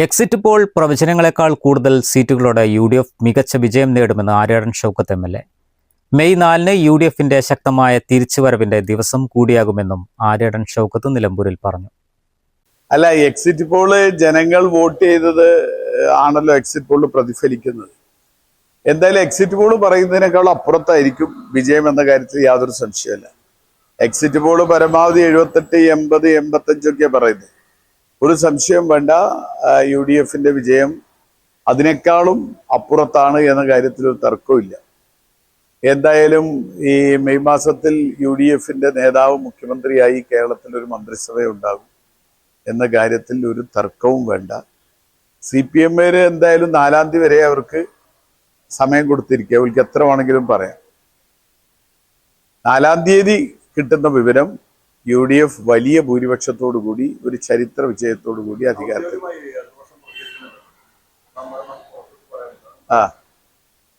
Exit poll പ്രവചനങ്ങളെക്കാൾ കൂടുതൽ സീറ്റുകളോടെ UDF മികച്ച വിജയം നേടുമെന്ന് ആര്യാടൻ ഷൗക്കത്ത് MLA. മെയ് 4-ന് UDFന്റെ ശക്തമായ തിരിച്ചുവരവിന്റെ ദിവസം കൂടിയാകുമെന്നും ആര്യാടൻ ഷൗക്കത്ത് നിലമ്പൂരിൽ പറഞ്ഞു. അല്ല, എക്സിറ്റ് പോള് ജനങ്ങൾ വോട്ട് ചെയ്തത് ആണല്ലോ എക്സിറ്റ് പോള് പ്രതിഫലിക്കുന്നത്. എന്തായാലും എക്സിറ്റ് പോള് പറയുന്നതിനേക്കാൾ അപ്പുറത്തായിരിക്കും വിജയം എന്ന കാര്യത്തിൽ യാതൊരു സംശയമല്ല. എക്സിറ്റ് പോള് പരമാവധി 78, 80, 85 ഒക്കെ പറയുന്നത്. ഒരു സംശയം വേണ്ട, UDFന്റെ വിജയം അതിനേക്കാളും അപ്പുറത്താണ് എന്ന കാര്യത്തിൽ ഒരു തർക്കമില്ല. എന്തായാലും ഈ മെയ് മാസത്തിൽ UDFന്റെ നേതാവ് മുഖ്യമന്ത്രിയായി കേരളത്തിൽ ഒരു മന്ത്രിസഭ ഉണ്ടാകും എന്ന കാര്യത്തിൽ ഒരു തർക്കവും വേണ്ട. CPM എന്തായാലും 4-ാം തീയതി വരെ അവർക്ക് സമയം കൊടുത്തിരിക്കുക. അവർക്ക് എത്ര വേണമെങ്കിലും പറയാം. 4-ാം തീയതി കിട്ടുന്ന വിവരം UDF വലിയ ഭൂരിപക്ഷത്തോടു കൂടി ഒരു ചരിത്ര വിജയത്തോടു കൂടി അധികാരത്തിൽ.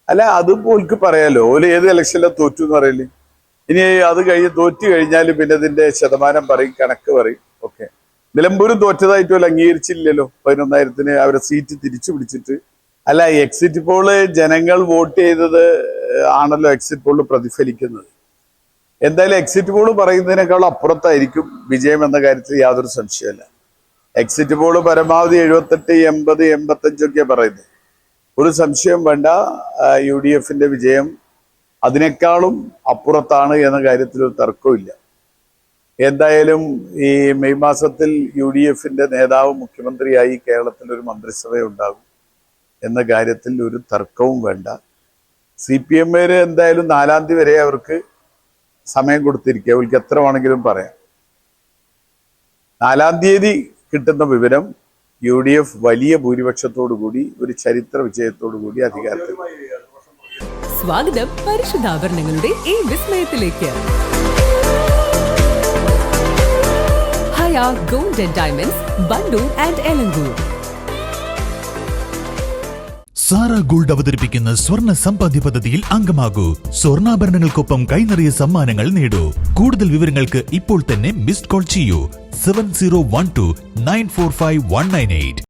അല്ല, അതുപോൽക്ക് പറയാലോ, ഓല് ഏത് ഇലക്ഷനിലും തോറ്റു എന്ന് പറയില്ലേ. ഇനി അത് തോറ്റു കഴിഞ്ഞാൽ പിന്നെ ഇതിന്റെ ശതമാനം പറയും, കണക്ക് പറയും. ഓക്കെ, നിലമ്പൂരും തോറ്റതായിട്ട് പോലും അംഗീകരിച്ചില്ലല്ലോ. 11,000-ന് അവരെ സീറ്റ് തിരിച്ചു പിടിച്ചിട്ട്. അല്ല, എക്സിറ്റ് പോള് ജനങ്ങൾ വോട്ട് ചെയ്തത് ആണല്ലോ എക്സിറ്റ് പോള് പ്രതിഫലിക്കുന്നത്. എന്തായാലും എക്സിറ്റ് പോള് പറയുന്നതിനേക്കാൾ അപ്പുറത്തായിരിക്കും വിജയം എന്ന കാര്യത്തിൽ യാതൊരു സംശയമല്ല. എക്സിറ്റ് പോള് പരമാവധി 78, 80, 85 ഒക്കെ പറയുന്നത്. ഒരു സംശയം വേണ്ട, UDFന്റെ വിജയം അതിനേക്കാളും അപ്പുറത്താണ് എന്ന കാര്യത്തിൽ ഒരു തർക്കമില്ല. എന്തായാലും ഈ മെയ് മാസത്തിൽ UDFന്റെ നേതാവ് മുഖ്യമന്ത്രിയായി കേരളത്തിൽ ഒരു മന്ത്രിസഭ ഉണ്ടാകും എന്ന കാര്യത്തിൽ ഒരു തർക്കവും വേണ്ട. CPM എന്തായാലും 4-ാം തീയതി വരെ അവർക്ക് സമയം കൊടുത്തിരിക്കുക. അവർക്ക് എത്ര വേണമെങ്കിലും പറയാം. 4-ാം തീയതി കിട്ടുന്ന വിവരം UDF വലിയ ഭൂരിപക്ഷത്തോടു കൂടി ഒരു ചരിത്ര വിജയത്തോടു കൂടി അധികാരത്തിൽ. സ്വാഗതം പരിശുദ്ധാഭരണങ്ങളുടെ ഈ വിസ്മയത്തിലേക്ക്. Haya gold and diamonds, Bantoor and Elangoor. Sara gold അവതരിപ്പിക്കുന്ന സ്വർണ്ണ സമ്പാദ്യ പദ്ധതിയിൽ അംഗമാകൂ. സ്വർണ്ണാഭരണങ്ങൾക്കൊപ്പം കൈനിറിയ സമ്മാനങ്ങൾ നേടൂ. കൂടുതൽ വിവരങ്ങൾക്ക് ഇപ്പോൾ തന്നെ മിസ്ഡ് കോൾ ചെയ്യൂ 7012 945 198.